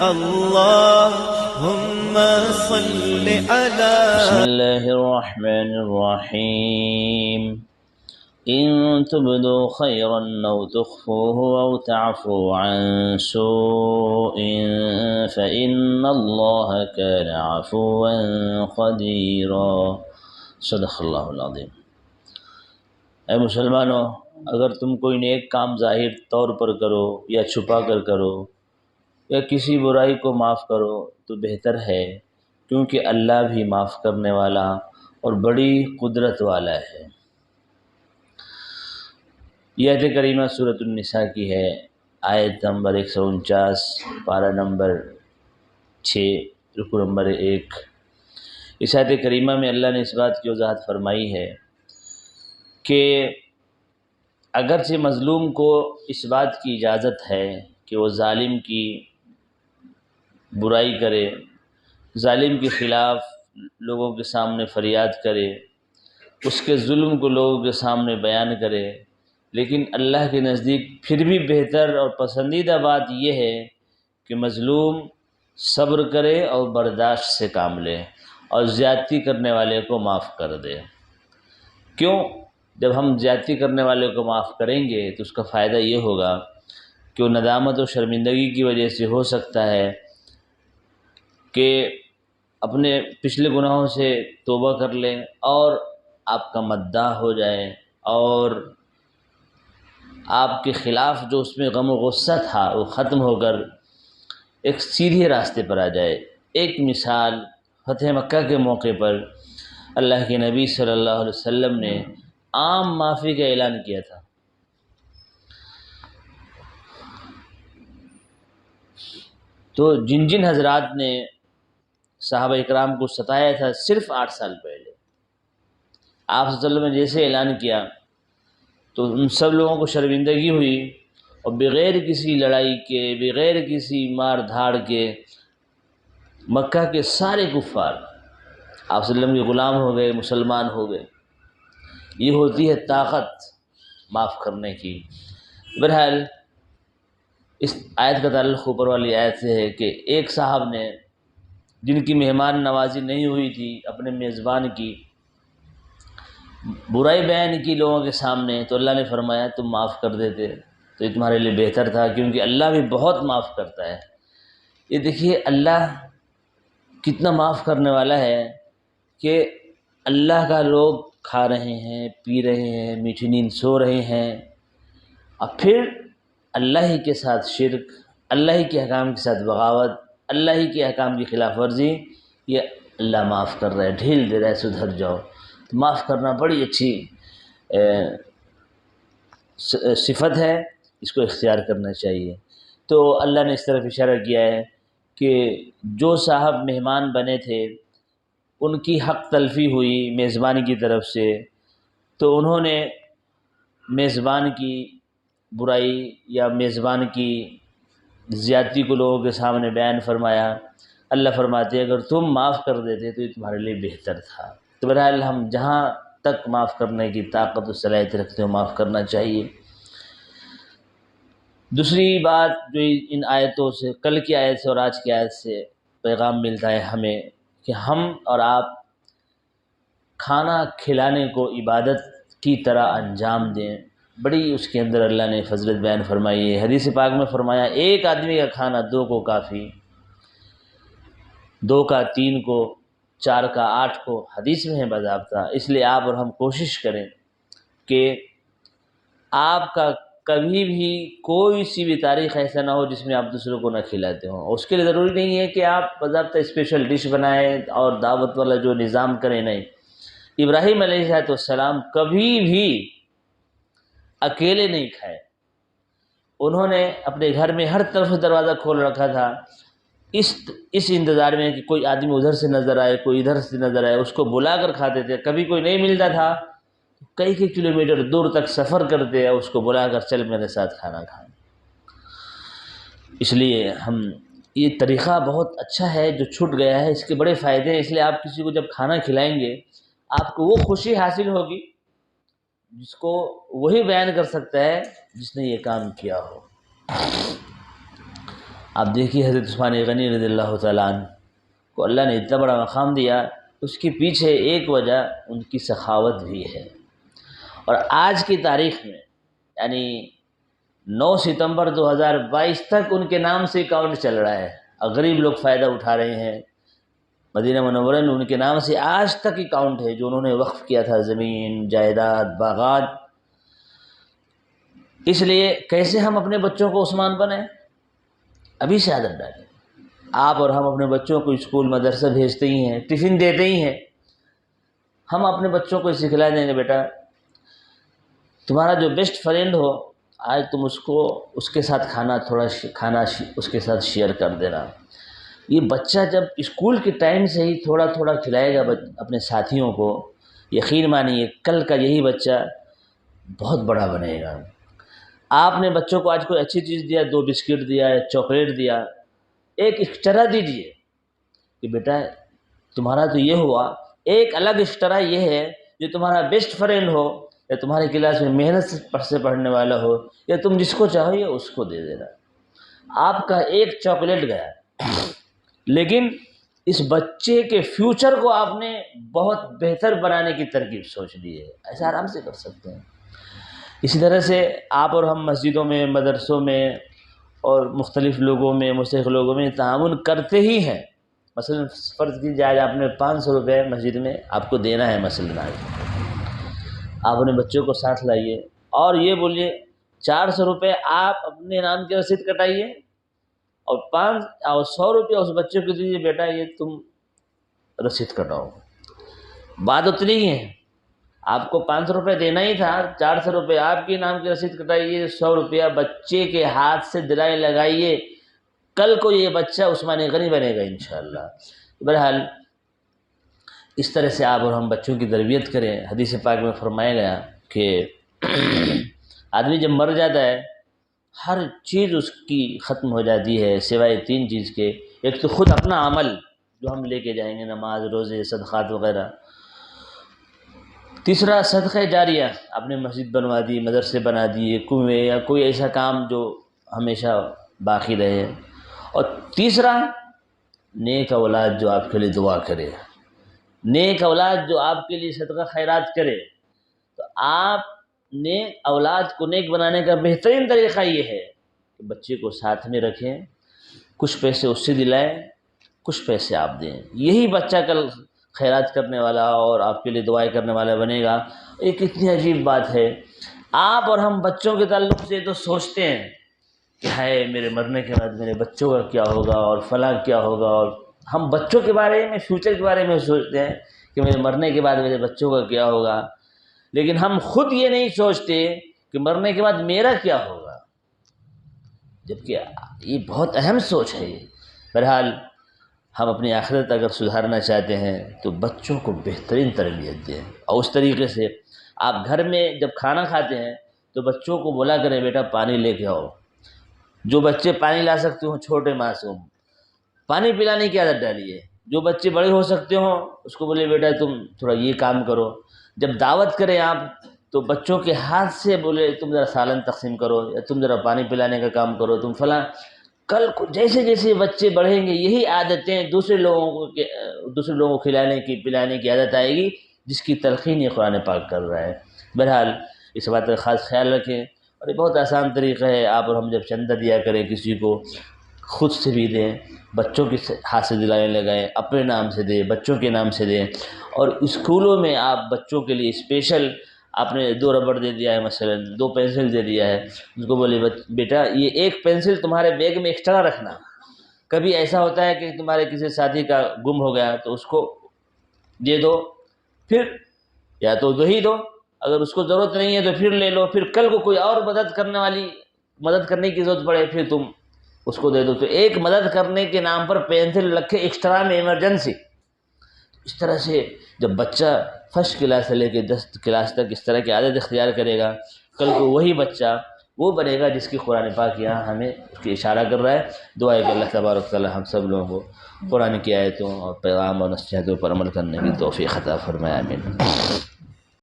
اللهم صل على بسم الله الرحمن الرحيم إن تبدوا خيرا أو تخفوه أو تعفوا عن سوء فإن الله كان عفوا قديرا صدق اللہ العظیم۔ اے مسلمانوں، اگر تم کوئی نیک کام ظاہر طور پر کرو یا چھپا کر کرو یا کسی برائی کو معاف کرو تو بہتر ہے، کیونکہ اللہ بھی معاف کرنے والا اور بڑی قدرت والا ہے۔ یہ آیت کریمہ سورۃ النساء کی ہے، آیت نمبر 149، پارہ نمبر 6، رکوع نمبر 1۔ اس آیت کریمہ میں اللہ نے اس بات کی وضاحت فرمائی ہے کہ اگرچہ مظلوم کو اس بات کی اجازت ہے کہ وہ ظالم کی برائی کرے، ظالم کے خلاف لوگوں کے سامنے فریاد کرے، اس کے ظلم کو لوگوں کے سامنے بیان کرے، لیکن اللہ کے نزدیک پھر بھی بہتر اور پسندیدہ بات یہ ہے کہ مظلوم صبر کرے اور برداشت سے کام لے اور زیادتی کرنے والے کو معاف کر دے۔ کیوں؟ جب ہم زیادتی کرنے والے کو معاف کریں گے تو اس کا فائدہ یہ ہوگا کہ وہ ندامت و شرمندگی کی وجہ سے ہو سکتا ہے کہ اپنے پچھلے گناہوں سے توبہ کر لیں اور آپ کا مداح ہو جائے اور آپ کے خلاف جو اس میں غم و غصہ تھا وہ ختم ہو کر ایک سیدھے راستے پر آ جائے۔ ایک مثال فتح مکہ کے موقع پر اللہ کے نبی صلی اللہ علیہ وسلم نے عام معافی کا اعلان کیا تھا۔ تو جن جن حضرات نے صحابہ اکرام کو ستایا تھا صرف 8 سال پہلے، آپ صلی اللہ علیہ وسلم نے جیسے اعلان کیا تو ان سب لوگوں کو شرمندگی ہوئی اور بغیر کسی لڑائی کے، بغیر کسی مار دھاڑ کے مکہ کے سارے کفار آپ صلی اللہ علیہ وسلم کے غلام ہو گئے، مسلمان ہو گئے۔ یہ ہوتی ہے طاقت معاف کرنے کی۔ بہرحال اس آیت کا تعلق اوپر والی آیت سے ہے کہ ایک صاحب نے جن کی مہمان نوازی نہیں ہوئی تھی، اپنے میزبان کی برائی بیان کی لوگوں کے سامنے، تو اللہ نے فرمایا تم معاف کر دیتے تو یہ تمہارے لیے بہتر تھا، کیونکہ اللہ بھی بہت معاف کرتا ہے۔ یہ دیکھیے اللہ کتنا معاف کرنے والا ہے کہ اللہ کا لوگ کھا رہے ہیں، پی رہے ہیں، میٹھی نیند سو رہے ہیں، اور پھر اللہ ہی کے ساتھ شرک، اللہ ہی کے احکام کے ساتھ بغاوت، اللہ ہی کے احکام کی خلاف ورزی، یہ اللہ معاف کر رہا ہے، ڈھیل دے رہا ہے سدھر جاؤ۔ تو معاف کرنا بڑی اچھی صفت ہے، اس کو اختیار کرنا چاہیے۔ تو اللہ نے اس طرف اشارہ کیا ہے کہ جو صاحب مہمان بنے تھے ان کی حق تلفی ہوئی میزبانی کی طرف سے، تو انہوں نے میزبان کی برائی یا میزبان کی زیادتی کو لوگوں کے سامنے بیان فرمایا۔ اللہ فرماتے ہیں اگر تم معاف کر دیتے تو یہ تمہارے لیے بہتر تھا۔ تو بہرحال ہم جہاں تک معاف کرنے کی طاقت و صلاحیت رکھتے ہو معاف کرنا چاہیے۔ دوسری بات جو ان آیتوں سے، کل کی آیت سے اور آج کی آیت سے پیغام ملتا ہے ہمیں کہ ہم اور آپ کھانا کھلانے کو عبادت کی طرح انجام دیں۔ بڑی اس کے اندر اللہ نے فضیلت بیان فرمائی ہے۔ حدیث پاک میں فرمایا ایک آدمی کا کھانا 2 کو کافی، 2 کا 3 کو، 4 کا 8 کو، حدیث میں ہے باضابطہ۔ اس لیے آپ اور ہم کوشش کریں کہ آپ کا کبھی بھی کوئی سی بھی تاریخ ایسا نہ ہو جس میں آپ دوسروں کو نہ کھلاتے ہوں۔ اس کے لیے ضروری نہیں ہے کہ آپ باضابطہ اسپیشل ڈش بنائیں اور دعوت والا جو نظام کریں، نہیں۔ ابراہیم علیہ السلام کبھی بھی اکیلے نہیں کھائے، انہوں نے اپنے گھر میں ہر طرف دروازہ کھول رکھا تھا، اس انتظار میں کہ کوئی آدمی ادھر سے نظر آئے، کوئی ادھر سے نظر آئے، اس کو بلا کر کھاتے تھے۔ کبھی کوئی نہیں ملتا تھا، کئی کلومیٹر دور تک سفر کرتے اور اس کو بلا کر چل میرے ساتھ کھانا کھائیں۔ اس لیے یہ طریقہ بہت اچھا ہے جو چھوٹ گیا ہے، اس کے بڑے فائدے ہیں۔ اس لیے آپ کسی کو جب کھانا کھلائیں گے آپ کو وہ خوشی حاصل ہوگی جس کو وہی بیان کر سکتا ہے جس نے یہ کام کیا ہو۔ آپ دیکھیے حضرت عثمان غنی رضی اللہ تعالیٰ عنہ کو اللہ نے اتنا بڑا مقام دیا، اس کے پیچھے ایک وجہ ان کی سخاوت بھی ہے۔ اور آج کی تاریخ میں یعنی 9 ستمبر 2022 تک ان کے نام سے اکاؤنٹ چل رہا ہے، اور غریب لوگ فائدہ اٹھا رہے ہیں۔ مدینہ منورہ میں ان کے نام سے آج تک اکاؤنٹ ہے جو انہوں نے وقف کیا تھا، زمین، جائیداد، باغات۔ اس لیے کیسے ہم اپنے بچوں کو عثمان بنائیں؟ ابھی سے عادت ڈالیں۔ آپ اور ہم اپنے بچوں کو اسکول مدرسہ بھیجتے ہی ہیں، ٹفن دیتے ہی ہیں، ہم اپنے بچوں کو سکھلا دیں گے بیٹا تمہارا جو بیسٹ فرینڈ ہو آج تم اس کے ساتھ کھانا اس کے ساتھ شیئر کر دینا۔ یہ بچہ جب اسکول کے ٹائم سے ہی تھوڑا تھوڑا کھلائے گا اپنے ساتھیوں کو، یقین مانیے کل کا یہی بچہ بہت بڑا بنے گا۔ آپ نے بچوں کو آج کوئی اچھی چیز دیا، 2 بسکٹ دیا، چاکلیٹ دیا، ایک ایکسٹرا دیجیے کہ بیٹا تمہارا تو یہ ہوا، ایک الگ ایکسٹرا یہ ہے جو تمہارا بیسٹ فرینڈ ہو یا تمہاری کلاس میں محنت سے پڑھنے والا ہو یا تم جس کو چاہو یہ اس کو دے دینا۔ آپ کا ایک چاکلیٹ گیا، لیکن اس بچے کے فیوچر کو آپ نے بہت بہتر بنانے کی ترکیب سوچ لی ہے، ایسا آرام سے کر سکتے ہیں۔ اسی طرح سے آپ اور ہم مسجدوں میں، مدرسوں میں اور مختلف لوگوں میں، مستحق لوگوں میں تعاون کرتے ہی ہیں۔ مثلا فرض کیجیے آج آپ نے 500 روپے مسجد میں آپ کو دینا ہے، مثلا آپ اپنے بچوں کو ساتھ لائیے اور یہ بولیے 400 روپے آپ اپنے نام کی رسید کٹائیے اور 100 روپے اس بچے کو دیجیے، بیٹا یہ تم رسید کٹاؤ۔ بات اتنی ہی ہے، آپ کو 500 روپے دینا ہی تھا، 400 روپے آپ کے نام کی رسید کٹائیے، 100 روپیہ بچے کے ہاتھ سے دلائے لگائیے، کل کو یہ بچہ عثمان غنی بنے گا انشاءاللہ۔ بہرحال اس طرح سے آپ اور ہم بچوں کی تربیت کریں۔ حدیث پاک میں فرمایا گیا کہ آدمی جب مر جاتا ہے ہر چیز اس کی ختم ہو جاتی ہے سوائے 3 چیز کے، ایک تو خود اپنا عمل جو ہم لے کے جائیں گے، نماز، روزے، صدقات وغیرہ، تیسرا صدقہ جاریہ، آپ نے مسجد بنوا دی، مدرسے بنا دیے، کنویں یا کوئی ایسا کام جو ہمیشہ باقی رہے، اور تیسرا نیک اولاد جو آپ کے لیے دعا کرے، نیک اولاد جو آپ کے لیے صدقہ خیرات کرے۔ تو آپ نیک اولاد کو نیک بنانے کا بہترین طریقہ یہ ہے کہ بچے کو ساتھ میں رکھیں، کچھ پیسے اس سے دلائیں، کچھ پیسے آپ دیں، یہی بچہ کل خیرات کرنے والا اور آپ کے لیے دعائیں کرنے والا بنے گا۔ یہ کتنی عجیب بات ہے، آپ اور ہم بچوں کے تعلق سے تو سوچتے ہیں کہ ہائے میرے مرنے کے بعد میرے بچوں کا کیا ہوگا اور فلاں کیا ہوگا، اور ہم بچوں کے بارے میں، فیوچر کے بارے میں سوچتے ہیں کہ میرے مرنے کے بعد میرے بچوں کا کیا ہوگا، لیکن ہم خود یہ نہیں سوچتے کہ مرنے کے بعد میرا کیا ہوگا، جبکہ یہ بہت اہم سوچ ہے یہ۔ بہرحال ہم اپنی آخرت اگر سدھارنا چاہتے ہیں تو بچوں کو بہترین تربیت دیں، اور اس طریقے سے آپ گھر میں جب کھانا کھاتے ہیں تو بچوں کو بولا کریں بیٹا پانی لے کے آؤ۔ جو بچے پانی لا سکتے ہوں چھوٹے معصوم، پانی پلانے کی عادت ڈالیے۔ جو بچے بڑے ہو سکتے ہوں اس کو بولے بیٹا تم تھوڑا یہ کام کرو۔ جب دعوت کریں آپ تو بچوں کے ہاتھ سے بولے تم ذرا سالن تقسیم کرو، یا تم ذرا پانی پلانے کا کام کرو، تم فلاں۔ کل کو جیسے جیسے بچے بڑھیں گے یہی عادتیں دوسرے لوگوں کو کھلانے کی پلانے کی عادت آئے گی، جس کی تلقین یہ قرآن پاک کر رہا ہے۔ بہرحال اس بات کا خاص خیال رکھیں، اور یہ بہت آسان طریقہ ہے۔ آپ اور ہم جب چندہ دیا کریں کسی کو، خود سے بھی دیں، بچوں کے ہاتھ سے دلانے لگائیں، اپنے نام سے دیں، بچوں کے نام سے دیں۔ اور اسکولوں میں آپ بچوں کے لیے اسپیشل آپ نے 2 ربڑ دے دیا ہے، مثلا 2 پینسل دے دیا ہے، اس کو بولے بیٹا یہ 1 پینسل تمہارے بیگ میں ایکسٹرا رکھنا، کبھی ایسا ہوتا ہے کہ تمہارے کسی ساتھی کا گم ہو گیا تو اس کو دے دو، پھر یا تو ہی دو، اگر اس کو ضرورت نہیں ہے تو پھر لے لو، پھر کل کو کوئی اور مدد کرنے کی ضرورت پڑے پھر تم اس کو دے دو۔ تو ایک مدد کرنے کے نام پر پینسل رکھے ایکسٹرا میں، ایمرجنسی۔ اس طرح سے جب بچہ فرسٹ کلاس سے لے کے 10 کلاس تک اس طرح کی عادت اختیار کرے گا، کل کو وہی بچہ وہ بنے گا جس کی قرآن پاک یہاں ہمیں اس کی اشارہ کر رہا ہے۔ دعا ہے کہ اللہ تبارک تعالی ہم سب لوگوں کو قرآن کی آیتوں اور پیغام اور نصیحتوں پر عمل کرنے کی توفیق عطا فرمائے، آمین۔